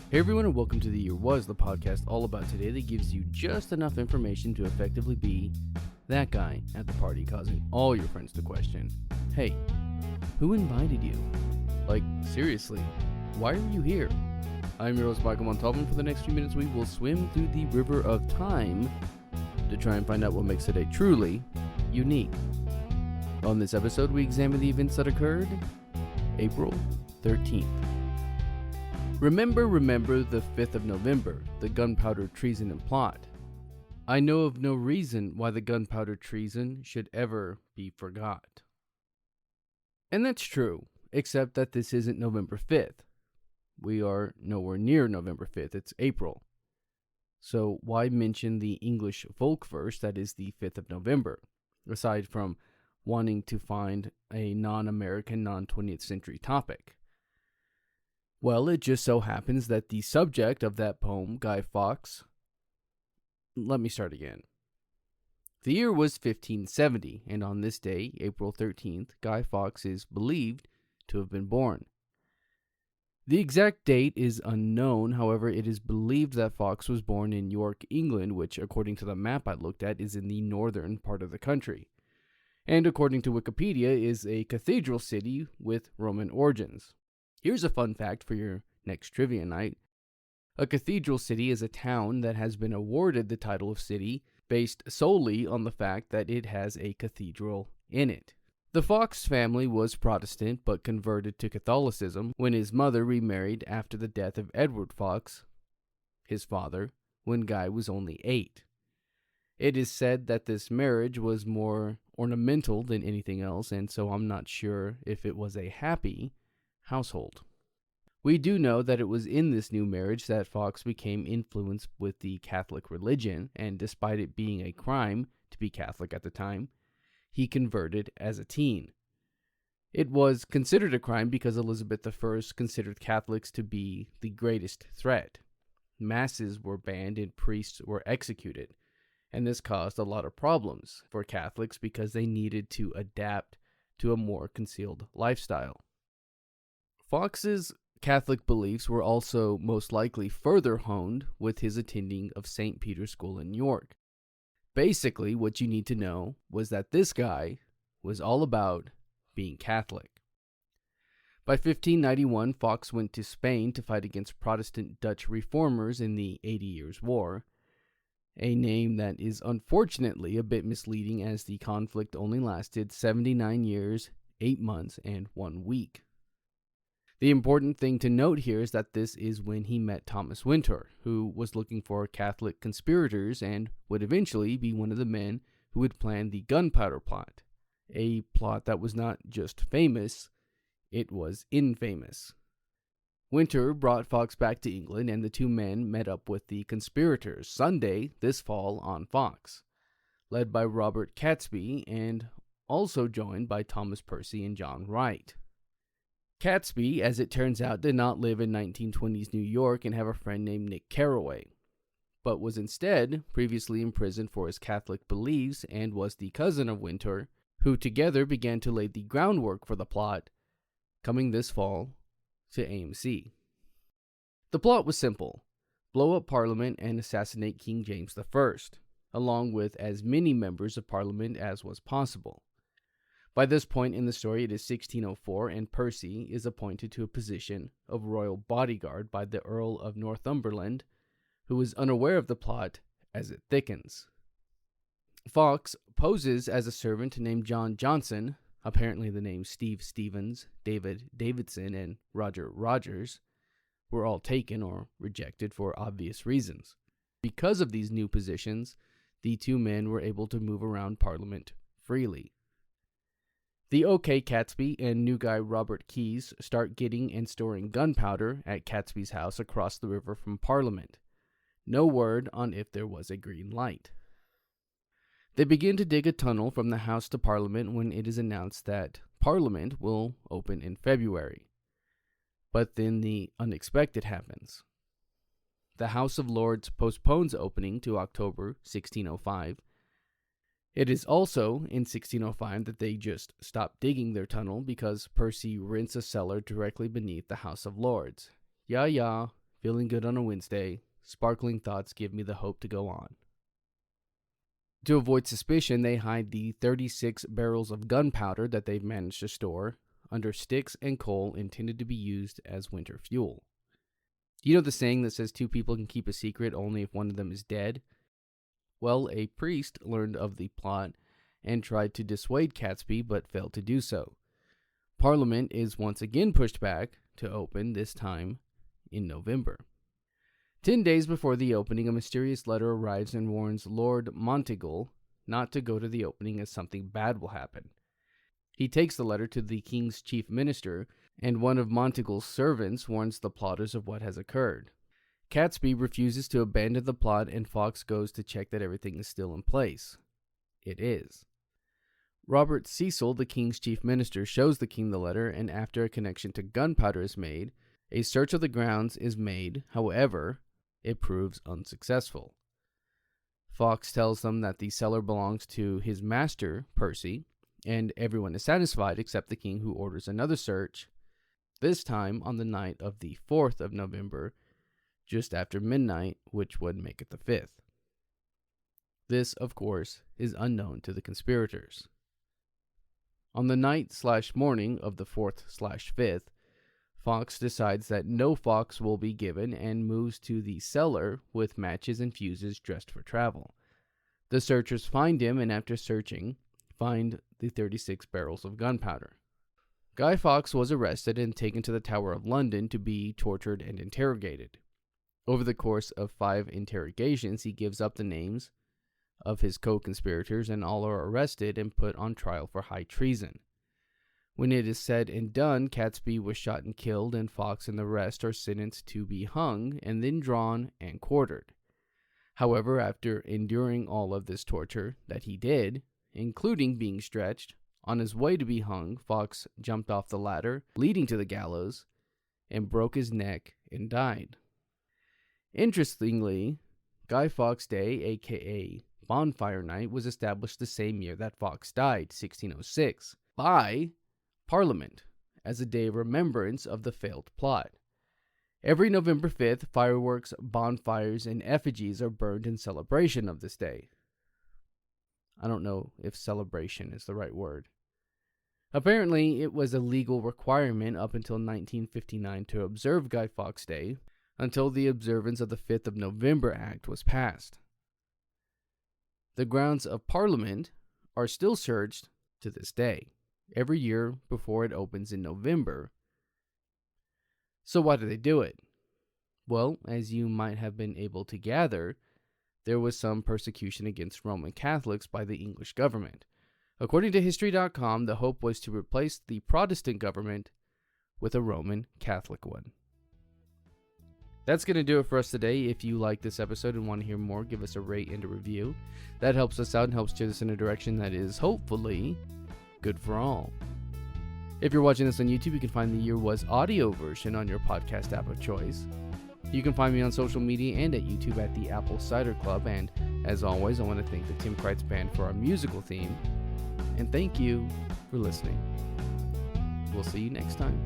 Hey everyone, and welcome to The Year Was, the podcast all about today that gives you just enough information to effectively be that guy at the party causing all your friends to question, hey, who invited you? Like, seriously, why are you here? I'm your host, Michael Montalban. For the next few minutes, we will swim through the river of time to try and find out what makes today truly unique. On this episode, we examine the events that occurred April 13th. Remember the 5th of November, the Gunpowder Treason and Plot. I know of no reason why the Gunpowder Treason should ever be forgot. And that's true, except that this isn't November 5th. We are nowhere near November 5th, it's April. So why mention the English folk verse that is the 5th of November, aside from wanting to find a non-American, non-20th century topic? Well, it just so happens that the subject of that poem, Guy Fawkes... Let me start again. The year was 1570, and on this day, April 13th, Guy Fawkes is believed to have been born. The exact date is unknown, however, it is believed that Fawkes was born in York, England, which, according to the map I looked at, is in the northern part of the country. And according to Wikipedia, is a cathedral city with Roman origins. Here's a fun fact for your next trivia night. A cathedral city is a town that has been awarded the title of city based solely on the fact that it has a cathedral in it. The Fawkes family was Protestant but converted to Catholicism when his mother remarried after the death of Edward Fawkes, his father, when Guy was only 8. It is said that this marriage was more ornamental than anything else, and so I'm not sure if it was a happy household. We do know that it was in this new marriage that Fawkes became influenced with the Catholic religion, and despite it being a crime to be Catholic at the time, he converted as a teen. It was considered a crime because Elizabeth I considered Catholics to be the greatest threat. Masses were banned and priests were executed, and this caused a lot of problems for Catholics because they needed to adapt to a more concealed lifestyle. Fawkes's Catholic beliefs were also most likely further honed with his attending of St. Peter's School in York. Basically, what you need to know was that this guy was all about being Catholic. By 1591, Fawkes went to Spain to fight against Protestant Dutch reformers in the 80 Years' War, a name that is unfortunately a bit misleading as the conflict only lasted 79 years, 8 months, and 1 week. The important thing to note here is that this is when he met Thomas Wintour, who was looking for Catholic conspirators and would eventually be one of the men who would plan the Gunpowder plot, a plot that was not just famous, it was infamous. Wintour brought Fawkes back to England, and the two men met up with the conspirators Sunday this fall on Fawkes, led by Robert Catesby and also joined by Thomas Percy and John Wright. Catesby, as it turns out, did not live in 1920s New York and have a friend named Nick Carraway, but was instead previously imprisoned for his Catholic beliefs and was the cousin of Wintour, who together began to lay the groundwork for the plot, coming this fall to AMC. The plot was simple: blow up Parliament and assassinate King James I, along with as many members of Parliament as was possible. By this point in the story, it is 1604, and Percy is appointed to a position of royal bodyguard by the Earl of Northumberland, who is unaware of the plot as it thickens. Fawkes poses as a servant named John Johnson. Apparently the names Steve Stevens, David Davidson, and Roger Rogers were all taken or rejected for obvious reasons. Because of these new positions, the two men were able to move around Parliament freely. The OK Catesby and new guy Robert Keyes start getting and storing gunpowder at Catesby's house across the river from Parliament. No word on if there was a green light. They begin to dig a tunnel from the house to Parliament when it is announced that Parliament will open in February. But then the unexpected happens. The House of Lords postpones opening to October 1605. It is also in 1605 that they just stop digging their tunnel because Percy rents a cellar directly beneath the House of Lords. Yeah, feeling good on a Wednesday, sparkling thoughts give me the hope to go on. To avoid suspicion, they hide the 36 barrels of gunpowder that they've managed to store under sticks and coal intended to be used as winter fuel. You know the saying that says two people can keep a secret only if one of them is dead? Well, a priest learned of the plot and tried to dissuade Catesby but failed to do so. Parliament is once again pushed back to open, this time in November. 10 days before the opening, a mysterious letter arrives and warns Lord Monteagle not to go to the opening as something bad will happen. He takes the letter to the king's chief minister, and one of Monteagle's servants warns the plotters of what has occurred. Catesby refuses to abandon the plot, and Fawkes goes to check that everything is still in place. It is. Robert Cecil, the king's chief minister, shows the king the letter, and after a connection to gunpowder is made, a search of the grounds is made. However, it proves unsuccessful. Fawkes tells them that the cellar belongs to his master, Percy, and everyone is satisfied except the king, who orders another search, this time on the night of the 4th of November, just after midnight, which would make it the 5th. This, of course, is unknown to the conspirators. On the night/morning of the 4th/5th, Fawkes decides that no Fawkes will be given and moves to the cellar with matches and fuses dressed for travel. The searchers find him, and after searching, find the 36 barrels of gunpowder. Guy Fawkes was arrested and taken to the Tower of London to be tortured and interrogated. Over the course of 5 interrogations, he gives up the names of his co-conspirators, and all are arrested and put on trial for high treason. When it is said and done, Catesby was shot and killed, and Fawkes and the rest are sentenced to be hung and then drawn and quartered. However, after enduring all of this torture that he did, including being stretched, on his way to be hung, Fawkes jumped off the ladder leading to the gallows and broke his neck and died. Interestingly, Guy Fawkes Day, aka Bonfire Night, was established the same year that Fawkes died, 1606, by Parliament, as a day of remembrance of the failed plot. Every November 5th, fireworks, bonfires, and effigies are burned in celebration of this day. I don't know if celebration is the right word. Apparently, it was a legal requirement up until 1959 to observe Guy Fawkes Day, until the observance of the 5th of November Act was passed. The grounds of Parliament are still searched to this day, every year before it opens in November. So why do they do it? Well, as you might have been able to gather, there was some persecution against Roman Catholics by the English government. According to History.com, the hope was to replace the Protestant government with a Roman Catholic one. That's going to do it for us today. If you like this episode and want to hear more, give us a rate and a review. That helps us out and helps steer us in a direction that is hopefully good for all. If you're watching this on YouTube, you can find the Year Was audio version on your podcast app of choice. You can find me on social media and at YouTube at the Apple Cider Club. And as always, I want to thank the Tim Kreitz Band for our musical theme. And thank you for listening. We'll see you next time.